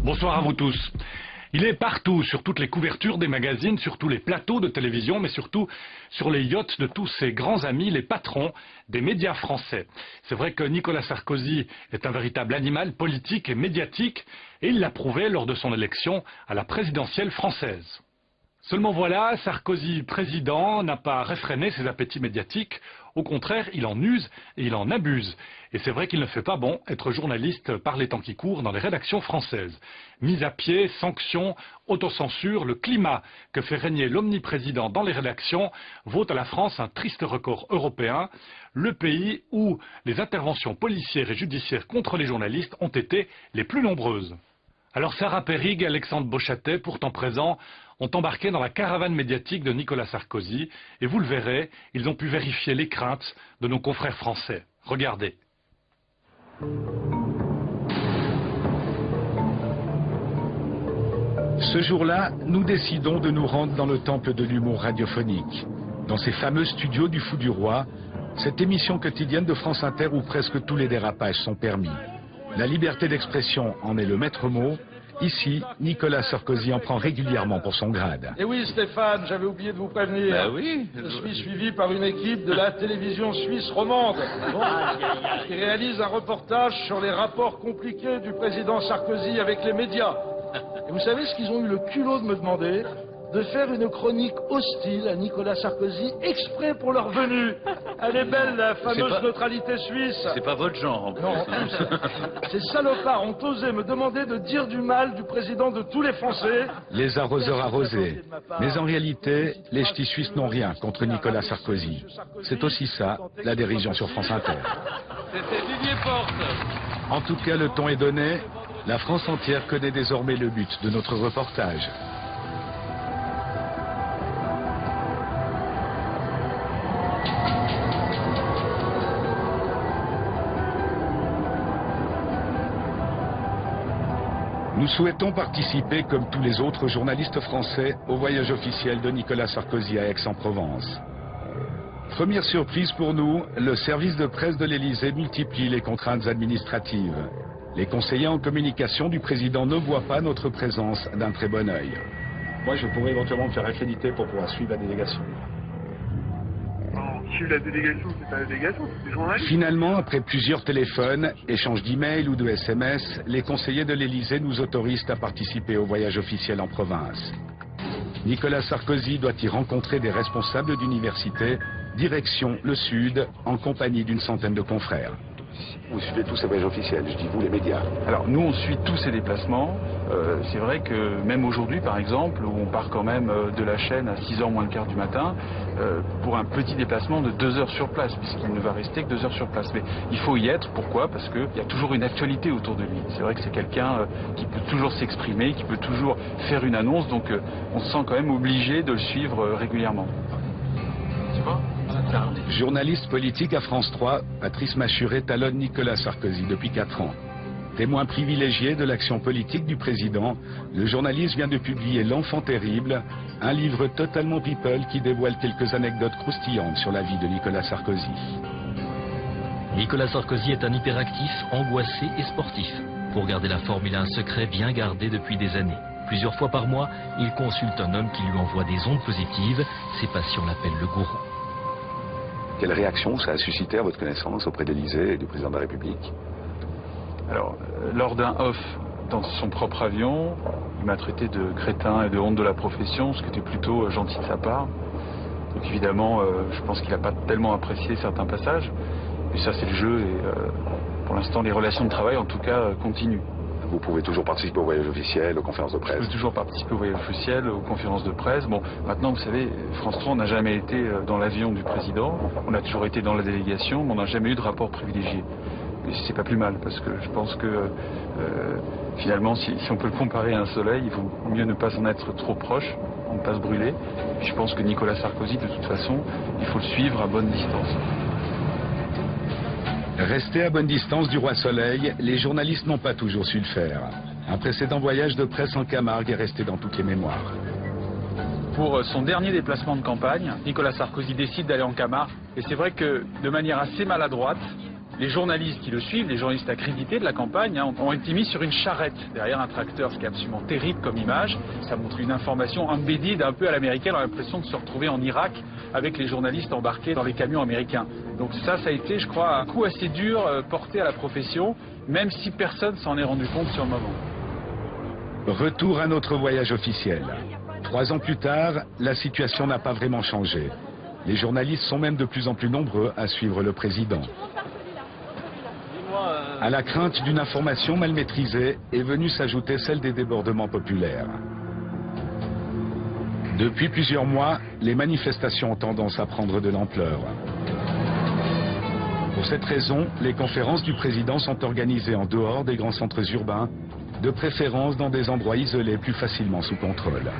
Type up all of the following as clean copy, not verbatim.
Bonsoir à vous tous. Il est partout, sur toutes les couvertures des magazines, sur tous les plateaux de télévision, mais surtout sur les yachts de tous ses grands amis, les patrons des médias français. C'est vrai que Nicolas Sarkozy est un véritable animal politique et médiatique, et il l'a prouvé lors de son élection à la présidentielle française. Seulement voilà, Sarkozy président n'a pas réfréné ses appétits médiatiques, au contraire, il en use et il en abuse. Et c'est vrai qu'il ne fait pas bon être journaliste par les temps qui courent dans les rédactions françaises. Mise à pied, sanctions, autocensure, le climat que fait régner l'omniprésident dans les rédactions vaut à la France un triste record européen, le pays où les interventions policières et judiciaires contre les journalistes ont été les plus nombreuses. Alors Sarah Perrig et Alexandre Beauchâtet, pourtant présents, ont embarqué dans la caravane médiatique de Nicolas Sarkozy et vous le verrez, ils ont pu vérifier les craintes de nos confrères français. Regardez. Ce jour-là, nous décidons de nous rendre dans le temple de l'humour radiophonique, dans ces fameux studios du Fou du Roi, cette émission quotidienne de France Inter où presque tous les dérapages sont permis. La liberté d'expression en est le maître mot. Ici, Nicolas Sarkozy en prend régulièrement pour son grade. Et oui Stéphane, j'avais oublié de vous prévenir. Ben oui. Je suis suivi par une équipe de la télévision suisse romande qui réalise un reportage sur les rapports compliqués du président Sarkozy avec les médias. Et vous savez ce qu'ils ont eu le culot de me demander? De faire une chronique hostile à Nicolas Sarkozy exprès pour leur venue. Elle est belle, la fameuse neutralité suisse. C'est pas votre genre en plus. Non, en plus, ces salopards ont osé me demander de dire du mal du président de tous les Français. Les arroseurs arrosés. Mais en réalité, les ch'tis suisses n'ont rien contre Nicolas Sarkozy. C'est aussi ça, la dérision sur France Inter. C'était Didier Porte. En tout cas, le ton est donné. La France entière connaît désormais le but de notre reportage. Nous souhaitons participer, comme tous les autres journalistes français, au voyage officiel de Nicolas Sarkozy à Aix-en-Provence. Première surprise pour nous, le service de presse de l'Élysée multiplie les contraintes administratives. Les conseillers en communication du président ne voient pas notre présence d'un très bon œil. Moi, je pourrais éventuellement me faire accréditer pour pouvoir suivre la délégation. Suivre la délégation, c'est pas la délégation, c'est des journalistes. Finalement, après plusieurs téléphones, échanges d'emails ou de SMS, les conseillers de l'Élysée nous autorisent à participer au voyage officiel en province. Nicolas Sarkozy doit y rencontrer des responsables d'université, direction le Sud, en compagnie d'une centaine de confrères. Vous suivez tous ces voyages officiels, je dis vous les médias. Alors nous on suit tous ces déplacements. C'est vrai que même aujourd'hui par exemple, où on part quand même de la chaîne à 6h moins le quart du matin, pour un petit déplacement de 2 heures sur place, puisqu'il ne va rester que 2 heures sur place. Mais il faut y être, pourquoi? Parce qu'il y a toujours une actualité autour de lui. C'est vrai que c'est quelqu'un qui peut toujours s'exprimer, qui peut toujours faire une annonce, donc on se sent quand même obligé de le suivre régulièrement. Tu vois? Journaliste politique à France 3, Patrice Machuret talonne Nicolas Sarkozy depuis 4 ans. Témoin privilégié de l'action politique du président, le journaliste vient de publier L'Enfant terrible, un livre totalement people qui dévoile quelques anecdotes croustillantes sur la vie de Nicolas Sarkozy. Nicolas Sarkozy est un hyperactif, angoissé et sportif. Pour garder la forme, il a un secret bien gardé depuis des années. Plusieurs fois par mois, il consulte un homme qui lui envoie des ondes positives. Ses patients l'appellent le gourou. Quelle réaction ça a suscité à votre connaissance auprès de l'Élysée et du président de la République? Alors, lors d'un off dans son propre avion, il m'a traité de crétin et de honte de la profession, ce qui était plutôt gentil de sa part. Donc évidemment, je pense qu'il n'a pas tellement apprécié certains passages. Mais ça, c'est le jeu et pour l'instant, les relations de travail, en tout cas, continuent. Vous pouvez toujours participer au voyage officiel, aux conférences de presse? Je peux toujours participer au voyage officiel, aux conférences de presse. Bon, maintenant, vous savez, France 3, on n'a jamais été dans l'avion du président. On a toujours été dans la délégation, mais on n'a jamais eu de rapport privilégié. c'est pas plus mal, parce que je pense que finalement, si on peut le comparer à un soleil, il vaut mieux ne pas en être trop proche, pour ne pas se brûler. Et je pense que Nicolas Sarkozy, de toute façon, il faut le suivre à bonne distance. Rester à bonne distance du roi Soleil, les journalistes n'ont pas toujours su le faire. Un précédent voyage de presse en Camargue est resté dans toutes les mémoires. Pour son dernier déplacement de campagne, Nicolas Sarkozy décide d'aller en Camargue. Et c'est vrai que de manière assez maladroite, les journalistes qui le suivent, les journalistes accrédités de la campagne, ont été mis sur une charrette derrière un tracteur, ce qui est absolument terrible comme image. Ça montre une information embedded un peu à l'américaine, on a l'impression de se retrouver en Irak avec les journalistes embarqués dans les camions américains. Donc ça a été, je crois, un coup assez dur porté à la profession, même si personne s'en est rendu compte sur le moment. Retour à notre voyage officiel. 3 ans plus tard, la situation n'a pas vraiment changé. Les journalistes sont même de plus en plus nombreux à suivre le président. À la crainte d'une information mal maîtrisée est venue s'ajouter celle des débordements populaires. Depuis plusieurs mois, les manifestations ont tendance à prendre de l'ampleur. Pour cette raison, les conférences du président sont organisées en dehors des grands centres urbains, de préférence dans des endroits isolés plus facilement sous contrôle.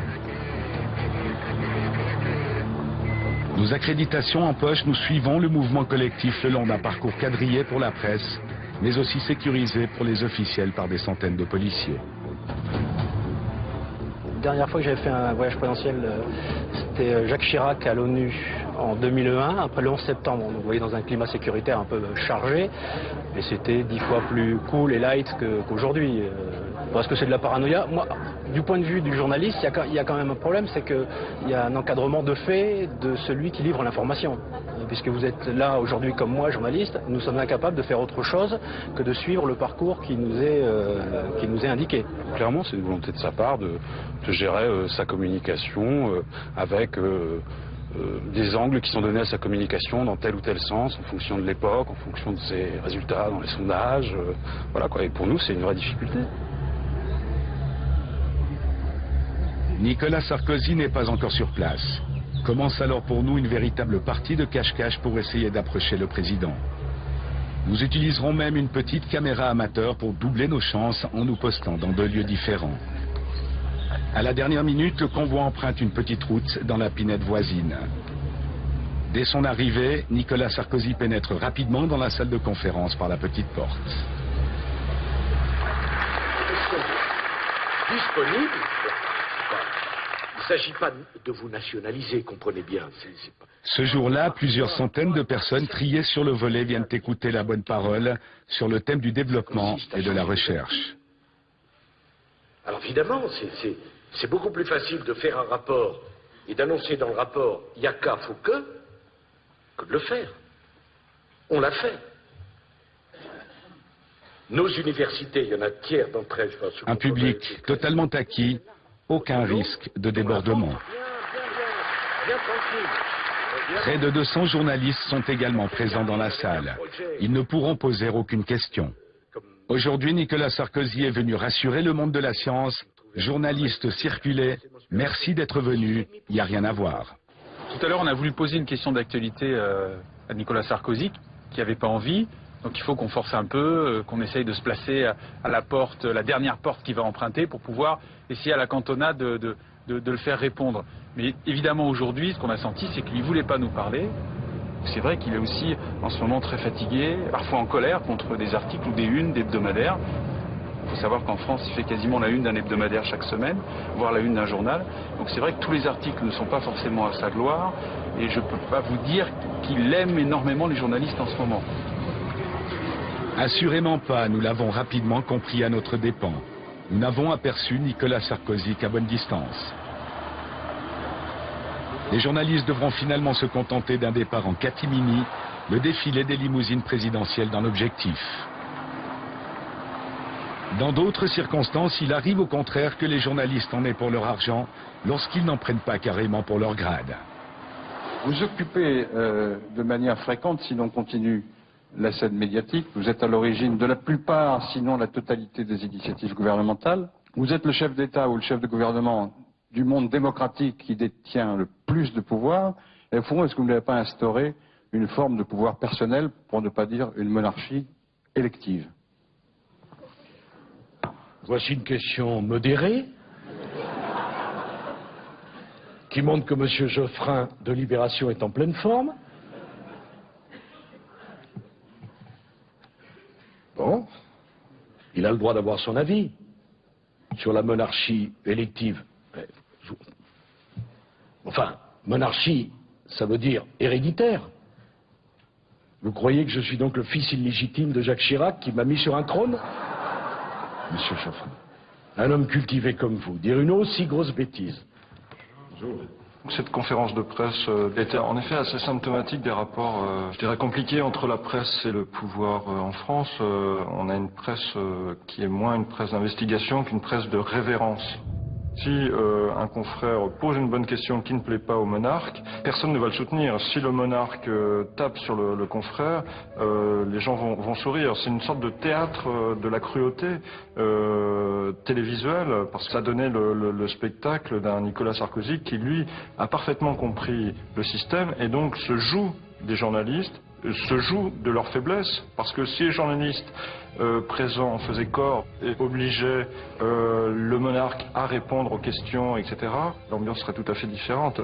Nos accréditations en poche, nous suivons le mouvement collectif le long d'un parcours quadrillé pour la presse, mais aussi sécurisé pour les officiels par des centaines de policiers. La dernière fois que j'avais fait un voyage présidentiel, c'était Jacques Chirac à l'ONU en 2001, après le 11 septembre. Donc, vous voyez, dans un climat sécuritaire un peu chargé, mais c'était 10 fois plus cool et light qu'aujourd'hui. Parce que c'est de la paranoïa. Moi, du point de vue du journaliste, il y a quand même un problème, c'est qu'il y a un encadrement de fait de celui qui livre l'information. Puisque vous êtes là aujourd'hui comme moi, journaliste, nous sommes incapables de faire autre chose que de suivre le parcours qui nous est indiqué. Clairement, c'est une volonté de sa part de gérer sa communication avec des angles qui sont donnés à sa communication dans tel ou tel sens, en fonction de l'époque, en fonction de ses résultats dans les sondages. Voilà quoi. Et pour nous, c'est une vraie difficulté. Nicolas Sarkozy n'est pas encore sur place. Commence alors pour nous une véritable partie de cache-cache pour essayer d'approcher le président. Nous utiliserons même une petite caméra amateur pour doubler nos chances en nous postant dans 2 lieux différents. À la dernière minute, le convoi emprunte une petite route dans la pinède voisine. Dès son arrivée, Nicolas Sarkozy pénètre rapidement dans la salle de conférence par la petite porte. Disponible. Il ne s'agit pas de vous nationaliser, comprenez bien. Ce jour-là, plusieurs centaines de personnes triées sur le volet viennent écouter la bonne parole sur le thème du développement et de la recherche. Alors évidemment, c'est beaucoup plus facile de faire un rapport et d'annoncer dans le rapport « Yaka, faut que » de le faire. On l'a fait. Nos universités, il y en a un tiers d'entre elles. Un public totalement acquis, aucun risque de débordement. Près de 200 journalistes sont également présents dans la salle. Ils ne pourront poser aucune question. Aujourd'hui, Nicolas Sarkozy est venu rassurer le monde de la science. Journalistes, circulez, merci d'être venus, il n'y a rien à voir. Tout à l'heure, on a voulu poser une question d'actualité à Nicolas Sarkozy, qui n'avait pas envie. Donc il faut qu'on force un peu, qu'on essaye de se placer à la porte, la dernière porte qu'il va emprunter pour pouvoir essayer à la cantonade de le faire répondre. Mais évidemment aujourd'hui, ce qu'on a senti, c'est qu'il ne voulait pas nous parler. C'est vrai qu'il est aussi en ce moment très fatigué, parfois en colère contre des articles ou des unes d'hebdomadaires. Il faut savoir qu'en France, il fait quasiment la une d'un hebdomadaire chaque semaine, voire la une d'un journal. Donc c'est vrai que tous les articles ne sont pas forcément à sa gloire. Et je ne peux pas vous dire qu'il aime énormément les journalistes en ce moment. Assurément pas, nous l'avons rapidement compris à notre dépens. Nous n'avons aperçu Nicolas Sarkozy qu'à bonne distance. Les journalistes devront finalement se contenter d'un départ en catimini, le défilé des limousines présidentielles dans l'objectif. Dans d'autres circonstances, il arrive au contraire que les journalistes en aient pour leur argent, lorsqu'ils n'en prennent pas carrément pour leur grade. Vous occupez de manière fréquente, si l'on continue la scène médiatique, vous êtes à l'origine de la plupart, sinon la totalité des initiatives gouvernementales. Vous êtes le chef d'État ou le chef de gouvernement du monde démocratique qui détient le plus de pouvoir. Et au fond, est-ce que vous n'avez pas instauré une forme de pouvoir personnel, pour ne pas dire une monarchie électives. Voici une question modérée qui montre que M. Geoffrin de Libération est en pleine forme. Bon, il a le droit d'avoir son avis sur la monarchie élective. Enfin, monarchie, ça veut dire héréditaire. Vous croyez que je suis donc le fils illégitime de Jacques Chirac qui m'a mis sur un trône? Monsieur Geoffrin, un homme cultivé comme vous, dire une aussi grosse bêtise. Cette conférence de presse était en effet assez symptomatique des rapports, je dirais, compliqués entre la presse et le pouvoir en France. On a une presse qui est moins une presse d'investigation qu'une presse de révérence. Si un confrère pose une bonne question qui ne plaît pas au monarque, personne ne va le soutenir. Si le monarque tape sur le confrère, les gens vont sourire. C'est une sorte de théâtre de la cruauté télévisuelle, parce que ça donnait le spectacle d'un Nicolas Sarkozy qui, lui, a parfaitement compris le système et donc se joue des journalistes, se joue de leur faiblesse, parce que si les journalistes présents faisaient corps et obligeaient le monarque à répondre aux questions, etc., l'ambiance serait tout à fait différente.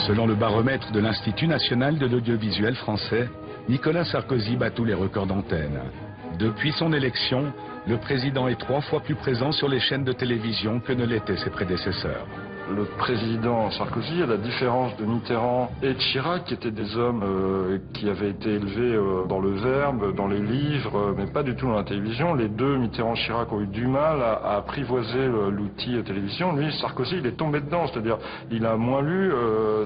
Selon le baromètre de l'Institut national de l'audiovisuel français, Nicolas Sarkozy bat tous les records d'antenne. Depuis son élection, le président est 3 fois plus présent sur les chaînes de télévision que ne l'étaient ses prédécesseurs. Le président Sarkozy, à la différence de Mitterrand et de Chirac, qui étaient des hommes qui avaient été élevés dans le verbe, dans les livres, mais pas du tout dans la télévision. Les deux, Mitterrand et Chirac, ont eu du mal à apprivoiser l'outil télévision. Lui, Sarkozy, il est tombé dedans, c'est-à-dire il a moins lu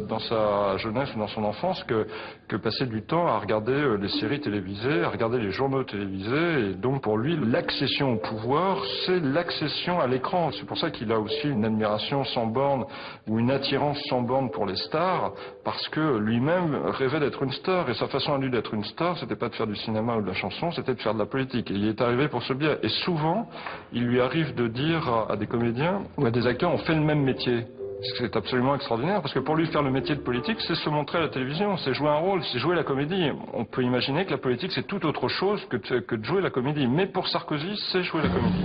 dans sa jeunesse ou dans son enfance que passer du temps à regarder les séries télévisées, à regarder les journaux télévisés. Et donc pour lui, l'accession au pouvoir, c'est l'accession à l'écran. C'est pour ça qu'il a aussi une admiration sans borne ou une attirance sans borne pour les stars, parce que lui-même rêvait d'être une star, et sa façon à lui d'être une star, c'était pas de faire du cinéma ou de la chanson, c'était de faire de la politique, et il est arrivé pour ce biais. Et souvent, il lui arrive de dire à des comédiens ou à des acteurs, on fait le même métier. C'est absolument extraordinaire, parce que pour lui, faire le métier de politique, c'est se montrer à la télévision, c'est jouer un rôle, c'est jouer la comédie. On peut imaginer que la politique, c'est tout autre chose que de jouer la comédie, mais pour Sarkozy, c'est jouer la comédie.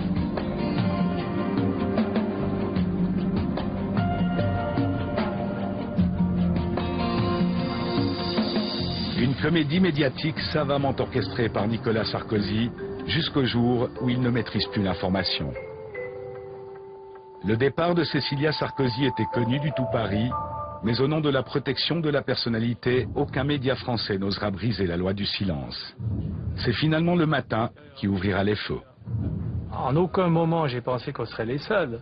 Une comédie médiatique savamment orchestrée par Nicolas Sarkozy jusqu'au jour où il ne maîtrise plus l'information. Le départ de Cécilia Sarkozy était connu du tout Paris, mais au nom de la protection de la personnalité, aucun média français n'osera briser la loi du silence. C'est finalement Le Matin qui ouvrira les feux. En aucun moment j'ai pensé qu'on serait les seuls.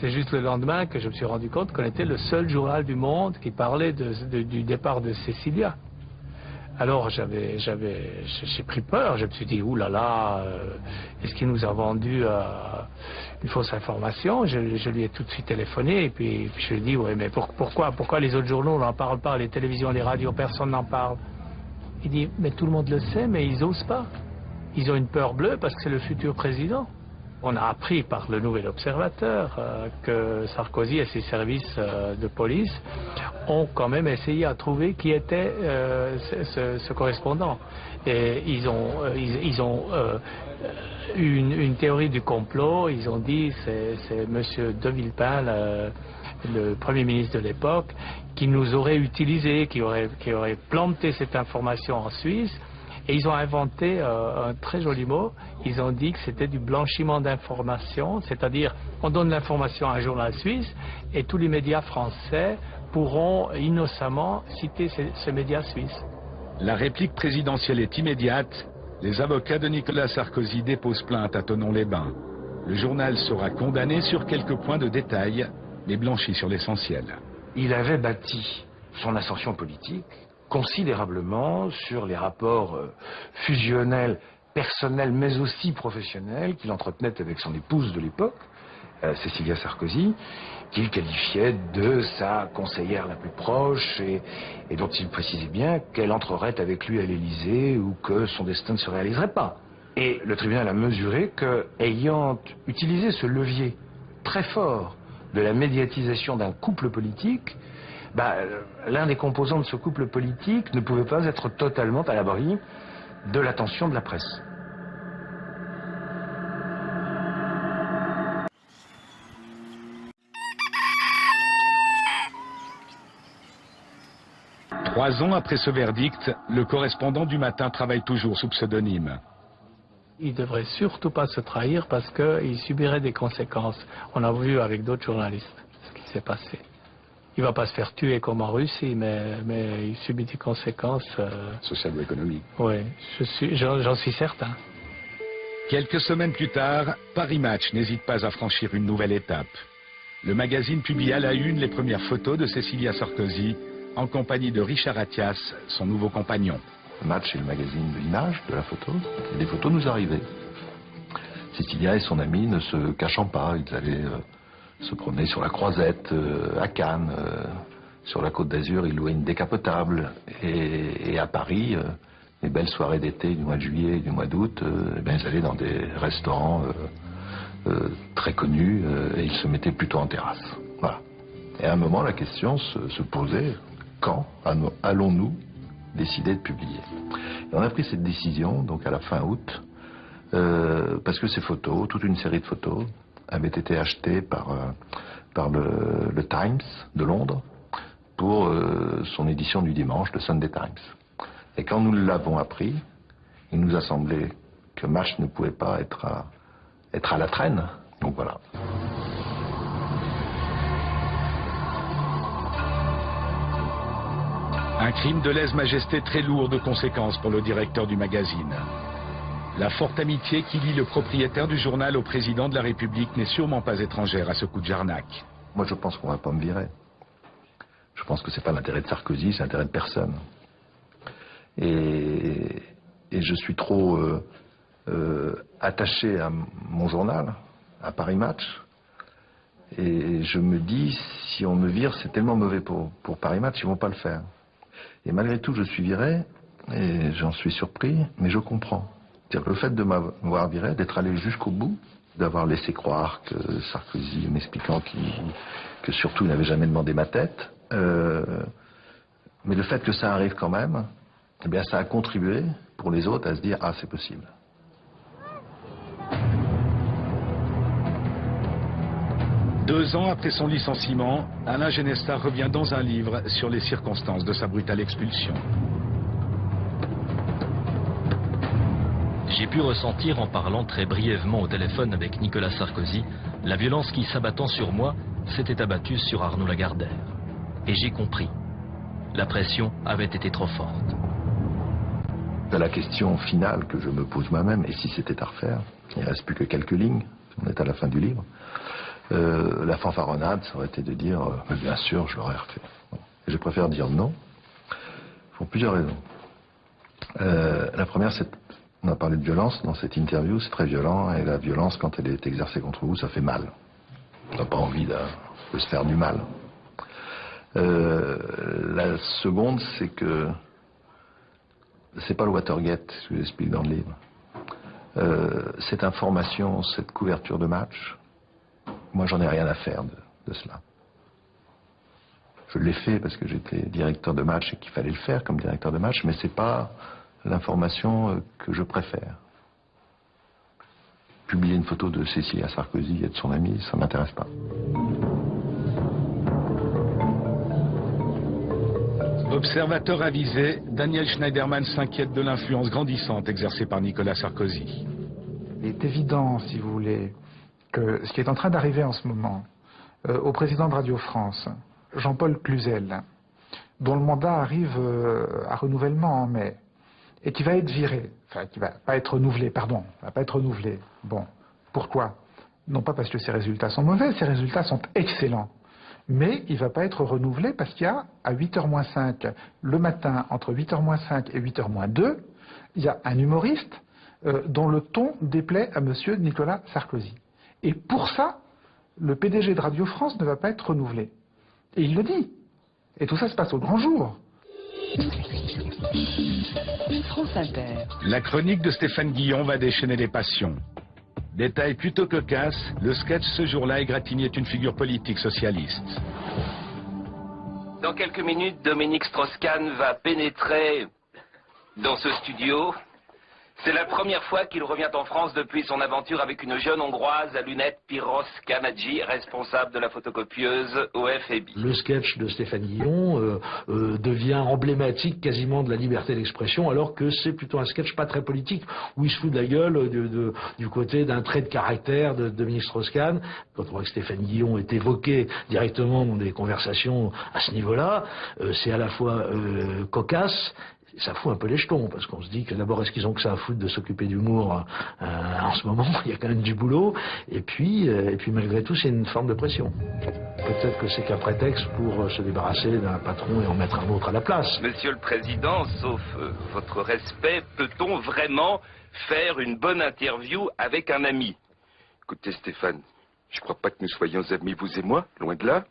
C'est juste le lendemain que je me suis rendu compte qu'on était le seul journal du monde qui parlait du départ de Cécilia. Alors j'ai pris peur, je me suis dit, oulala, est-ce qu'il nous a vendu une fausse information? Je lui ai tout de suite téléphoné et puis je lui ai dit, oui, mais pourquoi les autres journaux n'en parlent pas, les télévisions, les radios, personne n'en parle? Il dit, mais tout le monde le sait, mais ils n'osent pas. Ils ont une peur bleue parce que c'est le futur président. On a appris par le Nouvel Observateur que Sarkozy et ses services de police ont quand même essayé à trouver qui était ce correspondant. Et ils ont eu une théorie du complot. Ils ont dit c'est M. De Villepin, le Premier ministre de l'époque, qui nous aurait utilisé, qui aurait planté cette information en Suisse. Et ils ont inventé un très joli mot. Ils ont dit que c'était du blanchiment d'informations, c'est-à-dire on donne l'information à un journal suisse et tous les médias français pourront innocemment citer ce média suisse. La réplique présidentielle est immédiate. Les avocats de Nicolas Sarkozy déposent plainte à Thonon-les-Bains. Le journal sera condamné sur quelques points de détail, mais blanchi sur l'essentiel. Il avait bâti son ascension politique considérablement sur les rapports fusionnels, personnels, mais aussi professionnels qu'il entretenait avec son épouse de l'époque, Cécilia Sarkozy, qu'il qualifiait de sa conseillère la plus proche et dont il précisait bien qu'elle entrerait avec lui à l'Élysée ou que son destin ne se réaliserait pas. Et le tribunal a mesuré que, ayant utilisé ce levier très fort de la médiatisation d'un couple politique, l'un des composants de ce couple politique ne pouvait pas être totalement à l'abri de l'attention de la presse. Trois ans après ce verdict, le correspondant du Matin travaille toujours sous pseudonyme. Il ne devrait surtout pas se trahir parce qu'il subirait des conséquences. On a vu avec d'autres journalistes ce qui s'est passé. Il ne va pas se faire tuer comme en Russie, mais il subit des conséquences... sociales ou économiques. Oui, j'en suis certain. Quelques semaines plus tard, Paris Match n'hésite pas à franchir une nouvelle étape. Le magazine publie à la une les premières photos de Cécilia Sarkozy en compagnie de Richard Attias, son nouveau compagnon. Match est le magazine de l'image, de la photo, et des photos nous arrivaient. Cécilia et son ami ne se cachant pas, ils allaient se promener sur la Croisette, à Cannes, sur la Côte d'Azur, ils louaient une décapotable, et à Paris, les belles soirées d'été du mois de juillet et du mois d'août, ils allaient dans des restaurants très connus, et ils se mettaient plutôt en terrasse. Voilà. Et à un moment, la question se posait, quand allons-nous décider de publier? Et on a pris cette décision donc à la fin août parce que ces photos, toute une série de photos avaient été achetées par le Times de Londres pour son édition du dimanche, le Sunday Times. Et quand nous l'avons appris, il nous a semblé que Match ne pouvait pas être à la traîne. Donc voilà. Un crime de lèse-majesté très lourd de conséquences pour le directeur du magazine. La forte amitié qui lie le propriétaire du journal au président de la République n'est sûrement pas étrangère à ce coup de Jarnac. Moi, je pense qu'on ne va pas me virer. Je pense que ce n'est pas l'intérêt de Sarkozy, c'est l'intérêt de personne. Et je suis trop attaché à mon journal, à Paris Match. Et je me dis, si on me vire, c'est tellement mauvais pour Paris Match, ils ne vont pas le faire. Et malgré tout, je suis viré, et j'en suis surpris, mais je comprends. C'est-à-dire le fait de m'avoir viré, d'être allé jusqu'au bout, d'avoir laissé croire que Sarkozy, m'expliquant que surtout il n'avait jamais demandé ma tête, mais le fait que ça arrive quand même, eh bien ça a contribué pour les autres à se dire « Ah, c'est possible ». 2 ans après son licenciement, Alain Genesta revient dans un livre sur les circonstances de sa brutale expulsion. J'ai pu ressentir en parlant très brièvement au téléphone avec Nicolas Sarkozy la violence qui, s'abattant sur moi, s'était abattue sur Arnaud Lagardère. Et j'ai compris. La pression avait été trop forte. La question finale que je me pose moi-même, et si c'était à refaire, il ne reste plus que quelques lignes, on est à la fin du livre, la fanfaronnade, ça aurait été de dire bien sûr, je l'aurais refait. Bon. Je préfère dire non, pour plusieurs raisons. La première, c'est on a parlé de violence dans cette interview, c'est très violent, et la violence, quand elle est exercée contre vous, ça fait mal. On n'a pas envie de se faire du mal. La seconde, c'est que c'est pas le Watergate, je vous explique dans le livre. Cette information, cette couverture de match, moi, j'en ai rien à faire de cela. Je l'ai fait parce que j'étais directeur de match et qu'il fallait le faire comme directeur de match, mais c'est pas l'information que je préfère. Publier une photo de Cécilia Sarkozy et de son ami, ça m'intéresse pas. Observateur avisé, Daniel Schneiderman s'inquiète de l'influence grandissante exercée par Nicolas Sarkozy. Il est évident, si vous voulez, que ce qui est en train d'arriver en ce moment au président de Radio France, Jean-Paul Cluzel, dont le mandat arrive à renouvellement en mai, et qui va être viré, enfin qui va pas être renouvelé, pardon, va pas être renouvelé. Bon, pourquoi? Non pas parce que ses résultats sont mauvais, ses résultats sont excellents. Mais il ne va pas être renouvelé parce qu'il y a, à 8h-5, le matin, entre 8h-5 et 8h-2, il y a un humoriste dont le ton déplaît à M. Nicolas Sarkozy. Et pour ça, le PDG de Radio France ne va pas être renouvelé. Et il le dit. Et tout ça se passe au grand jour. France Inter. La chronique de Stéphane Guillon va déchaîner les passions. Détail plutôt cocasse, le sketch ce jour-là égratignait une figure politique socialiste. Dans quelques minutes, Dominique Strauss-Kahn va pénétrer dans ce studio. C'est la première fois qu'il revient en France depuis son aventure avec une jeune Hongroise à lunettes, Piros Kanadji, responsable de la photocopieuse OF&B. Le sketch de Stéphane Guillon devient emblématique quasiment de la liberté d'expression, alors que c'est plutôt un sketch pas très politique, où il se fout de la gueule du côté d'un trait de caractère de Dominique Strauss-Kahn. Quand on voit que Stéphane Guillon est évoqué directement dans des conversations à ce niveau-là, c'est à la fois cocasse. Ça fout un peu les jetons, parce qu'on se dit que d'abord, est-ce qu'ils ont que ça à foutre de s'occuper d'humour en ce moment? Il y a quand même du boulot. Et puis malgré tout, c'est une forme de pression. Peut-être que c'est qu'un prétexte pour se débarrasser d'un patron et en mettre un autre à la place. Monsieur le Président, sauf votre respect, peut-on vraiment faire une bonne interview avec un ami? Écoutez Stéphane, je crois pas que nous soyons amis, vous et moi, loin de là.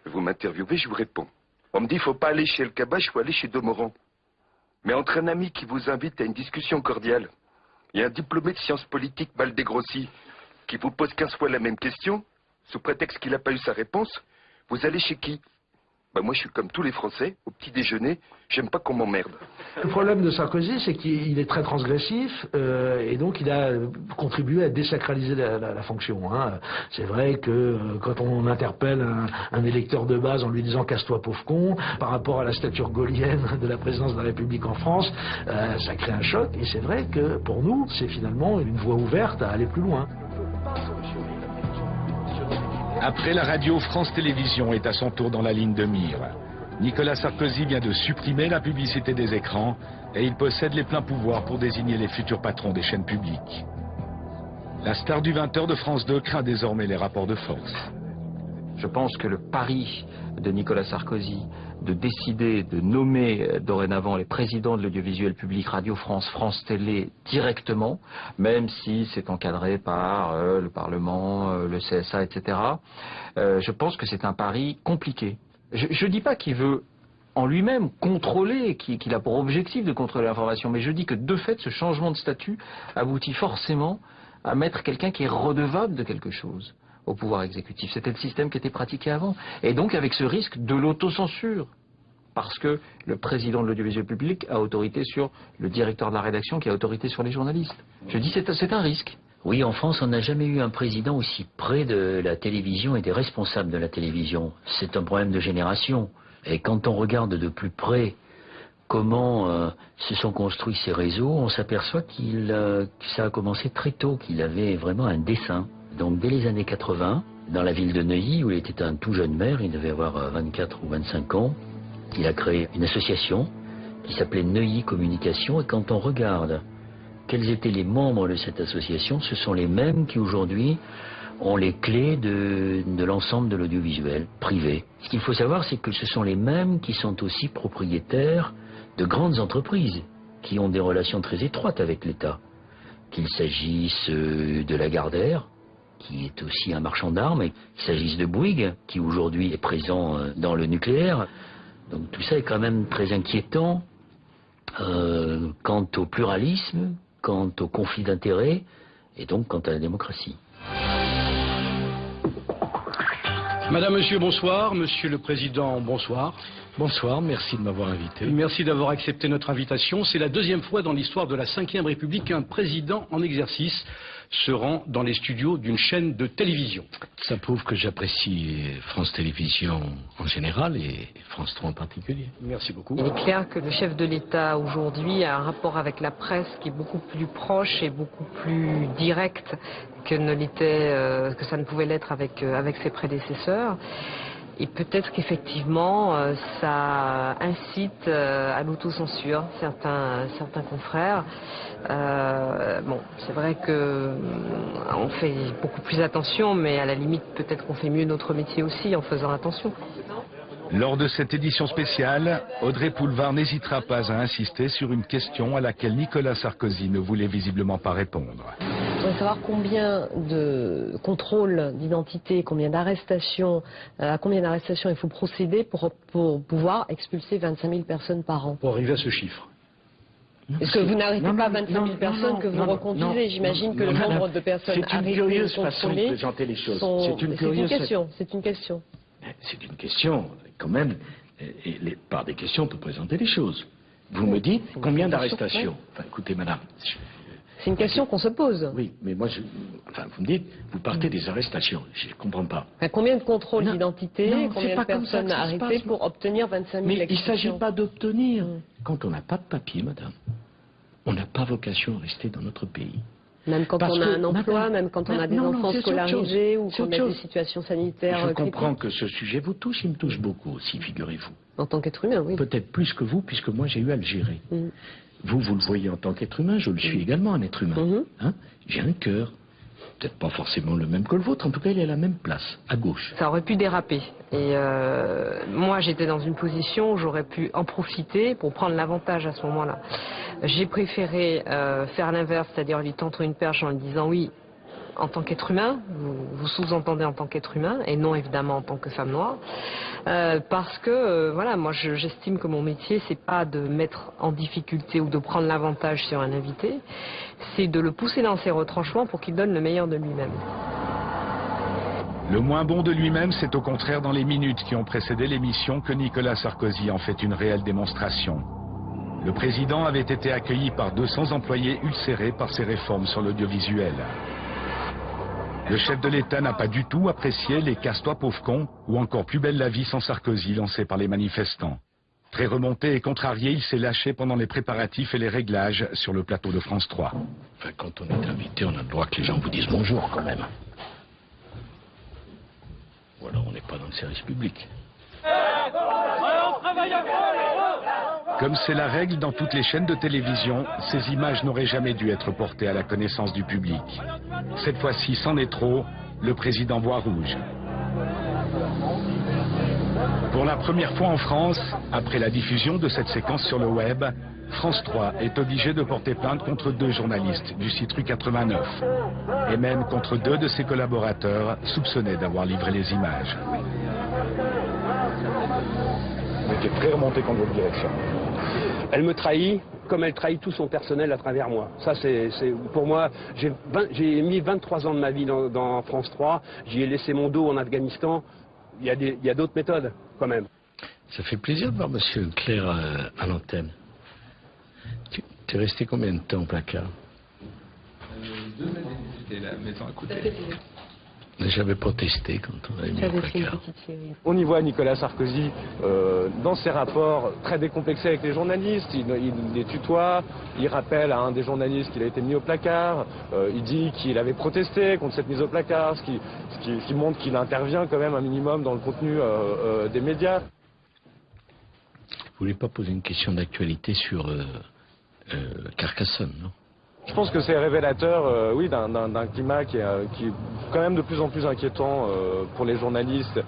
Vous m'interviewez, je vous réponds. On me dit, faut pas aller chez El Kabbach, faut aller chez Domoran. Mais entre un ami qui vous invite à une discussion cordiale et un diplômé de sciences politiques mal dégrossi qui vous pose 15 fois la même question, sous prétexte qu'il n'a pas eu sa réponse, vous allez chez qui? Moi, je suis comme tous les Français, au petit déjeuner, j'aime pas qu'on m'emmerde. Le problème de Sarkozy, c'est qu'il est très transgressif et donc il a contribué à désacraliser la fonction. Hein. C'est vrai que quand on interpelle un électeur de base en lui disant « casse-toi pauvre con », par rapport à la stature gaulienne de la présidence de la République en France, ça crée un choc. Et c'est vrai que pour nous, c'est finalement une voie ouverte à aller plus loin. Après la radio, France Télévisions est à son tour dans la ligne de mire. Nicolas Sarkozy vient de supprimer la publicité des écrans et il possède les pleins pouvoirs pour désigner les futurs patrons des chaînes publiques. La star du 20h de France 2 craint désormais les rapports de force. Je pense que le pari de Nicolas Sarkozy de décider de nommer dorénavant les présidents de l'audiovisuel public Radio France, France Télé directement, même si c'est encadré par le Parlement, le CSA, etc. Je pense que c'est un pari compliqué. Je ne dis pas qu'il veut en lui-même contrôler, qu'il a pour objectif de contrôler l'information, mais je dis que de fait, ce changement de statut aboutit forcément à mettre quelqu'un qui est redevable de quelque chose au pouvoir exécutif. C'était le système qui était pratiqué avant. Et donc avec ce risque de l'autocensure. Parce que le président de l'audiovisuel public a autorité sur le directeur de la rédaction qui a autorité sur les journalistes. Je dis c'est un risque. Oui, en France, on n'a jamais eu un président aussi près de la télévision et des responsables de la télévision. C'est un problème de génération. Et quand on regarde de plus près comment se sont construits ces réseaux, on s'aperçoit que ça a commencé très tôt, qu'il avait vraiment un dessein. Donc dès les années 80, dans la ville de Neuilly, où il était un tout jeune maire, il devait avoir 24 ou 25 ans, il a créé une association qui s'appelait Neuilly Communication. Et quand on regarde quels étaient les membres de cette association, ce sont les mêmes qui aujourd'hui ont les clés de l'ensemble de l'audiovisuel privé. Ce qu'il faut savoir, c'est que ce sont les mêmes qui sont aussi propriétaires de grandes entreprises, qui ont des relations très étroites avec l'État. Qu'il s'agisse de Lagardère, qui est aussi un marchand d'armes, et qu'il s'agisse de Bouygues, qui aujourd'hui est présent dans le nucléaire. Donc tout ça est quand même très inquiétant quant au pluralisme, quant au conflit d'intérêts, et donc quant à la démocratie. Madame, Monsieur, bonsoir. Monsieur le Président, bonsoir. Bonsoir, merci de m'avoir invité. Merci d'avoir accepté notre invitation. C'est la deuxième fois dans l'histoire de la Ve République qu'un président en exercice se rend dans les studios d'une chaîne de télévision. Ça prouve que j'apprécie France Télévisions en général et France 3 en particulier. Merci beaucoup. Il est clair que le chef de l'État aujourd'hui a un rapport avec la presse qui est beaucoup plus proche et beaucoup plus direct que ça ne pouvait l'être avec ses prédécesseurs. Et peut-être qu'effectivement, ça incite à l'autocensure certains confrères. Bon, c'est vrai qu'on fait beaucoup plus attention, mais à la limite, peut-être qu'on fait mieux notre métier aussi en faisant attention. Lors de cette édition spéciale, Audrey Poulevard n'hésitera pas à insister sur une question à laquelle Nicolas Sarkozy ne voulait visiblement pas répondre. Je voudrais savoir combien de contrôles d'identité, combien d'arrestations, à combien d'arrestations il faut procéder pour pouvoir expulser 25 000 personnes par an. Pour arriver à ce chiffre. Est-ce que vous n'arrêtez pas 25 000 personnes que vous reconduisez? J'imagine que le nombre de personnes arrêtées ou contrôlées... présenter les choses. C'est une question. C'est une question. C'est une question, quand même. Et par des questions, on peut présenter les choses. Vous me dites combien d'arrestations? Enfin, écoutez, madame. C'est une question qu'on se pose. Oui, mais moi, vous me dites, vous partez des arrestations. Je ne comprends pas. Enfin, combien de contrôles d'identité, combien de personnes arrêtées pour obtenir 25 000 Mais il ne expulsions? s'agit pas d'obtenir. Quand on n'a pas de papier, madame, on n'a pas vocation à rester dans notre pays. Même quand on a un emploi, même quand on a des enfants scolarisés ou qu'on a des situations sanitaires Je comprends que ce sujet vous touche, il me touche beaucoup aussi, figurez-vous. En tant qu'être humain, oui. Peut-être plus que vous, puisque moi j'ai eu à le gérer. Vous le voyez en tant qu'être humain, je le suis également un être humain. Hein? J'ai un cœur, peut-être pas forcément le même que le vôtre, en tout cas il est à la même place, à gauche. Ça aurait pu déraper. Et moi j'étais dans une position où j'aurais pu en profiter pour prendre l'avantage à ce moment-là. J'ai préféré faire l'inverse, c'est-à-dire lui tendre une perche en lui disant oui, en tant qu'être humain, vous sous-entendez en tant qu'être humain et non évidemment en tant que femme noire, parce que voilà, moi j'estime que mon métier c'est pas de mettre en difficulté ou de prendre l'avantage sur un invité, c'est de le pousser dans ses retranchements pour qu'il donne le meilleur de lui-même. Le moins bon de lui-même, c'est au contraire dans les minutes qui ont précédé l'émission que Nicolas Sarkozy en fait une réelle démonstration. Le président avait été accueilli par 200 employés ulcérés par ses réformes sur l'audiovisuel. Le chef de l'État n'a pas du tout apprécié les casse-toi pauvre con ou encore plus belle la vie sans Sarkozy lancés par les manifestants. Très remonté et contrarié, il s'est lâché pendant les préparatifs et les réglages sur le plateau de France 3. Enfin, quand on est invité, on a le droit que les gens vous disent bonjour quand même. Ou alors on n'est pas dans le service public. Comme c'est la règle dans toutes les chaînes de télévision, ces images n'auraient jamais dû être portées à la connaissance du public. Cette fois-ci, c'en est trop, le président voit rouge. Pour la première fois en France, après la diffusion de cette séquence sur le web, France 3 est obligé de porter plainte contre 2 journalistes du site Rue 89, et même contre 2 de ses collaborateurs soupçonnés d'avoir livré les images. Vous étiez très remonté contre votre direction. Elle me trahit comme elle trahit tout son personnel à travers moi. Ça, c'est pour moi, j'ai mis 23 ans de ma vie dans France 3, j'y ai laissé mon dos en Afghanistan. Il y a d'autres méthodes, quand même. Ça fait plaisir de voir M. Claire à l'antenne. Tu es resté combien de temps au placard? 2 années, c'était la maison à côté. J'avais protesté quand on avait mis au placard. On y voit Nicolas Sarkozy dans ses rapports très décomplexés avec les journalistes, il les tutoie, il rappelle à un des journalistes qu'il a été mis au placard, il dit qu'il avait protesté contre cette mise au placard, ce qui montre qu'il intervient quand même un minimum dans le contenu des médias. Vous voulez pas poser une question d'actualité sur Carcassonne, non? Je pense que c'est révélateur, oui, d'un climat qui est quand même de plus en plus inquiétant pour les journalistes,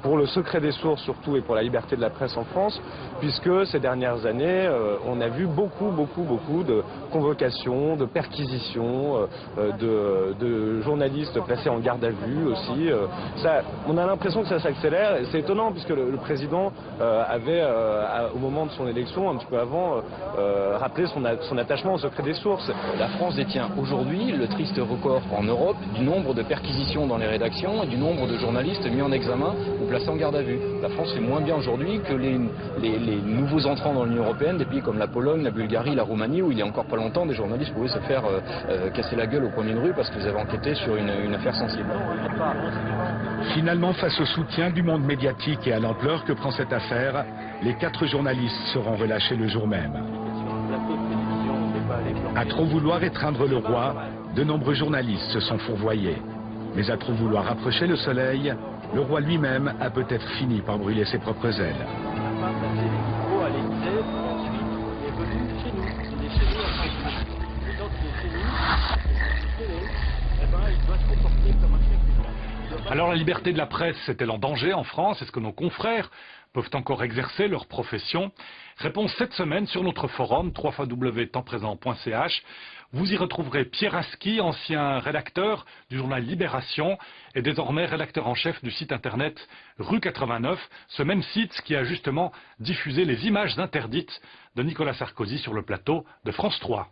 pour le secret des sources surtout et pour la liberté de la presse en France, puisque ces dernières années, on a vu beaucoup de convocations, de perquisitions, de journalistes placés en garde à vue aussi. On a l'impression que ça s'accélère, et c'est étonnant puisque le président avait, au moment de son élection, un petit peu avant, rappelé son attachement au secret des sources. La France détient aujourd'hui le triste record en Europe du nombre de perquisitions dans les rédactions et du nombre de journalistes mis en examen ou placés en garde à vue. La France fait moins bien aujourd'hui que les nouveaux entrants dans l'Union européenne, des pays comme la Pologne, la Bulgarie, la Roumanie, où il y a encore pas longtemps, des journalistes pouvaient se faire casser la gueule au coin d'une rue parce qu'ils avaient enquêté sur une affaire sensible. Finalement, face au soutien du monde médiatique et à l'ampleur que prend cette affaire, les 4 journalistes seront relâchés le jour même. À trop vouloir étreindre le roi, de nombreux journalistes se sont fourvoyés. Mais à trop vouloir rapprocher le soleil, le roi lui-même a peut-être fini par brûler ses propres ailes. Alors la liberté de la presse est-elle en danger en France? Est-ce que nos confrères peuvent encore exercer leur profession? Réponse cette semaine sur notre forum www.tempsprésent.ch. Vous y retrouverez Pierre Aski, ancien rédacteur du journal Libération et désormais rédacteur en chef du site internet Rue 89, ce même site qui a justement diffusé les images interdites de Nicolas Sarkozy sur le plateau de France 3.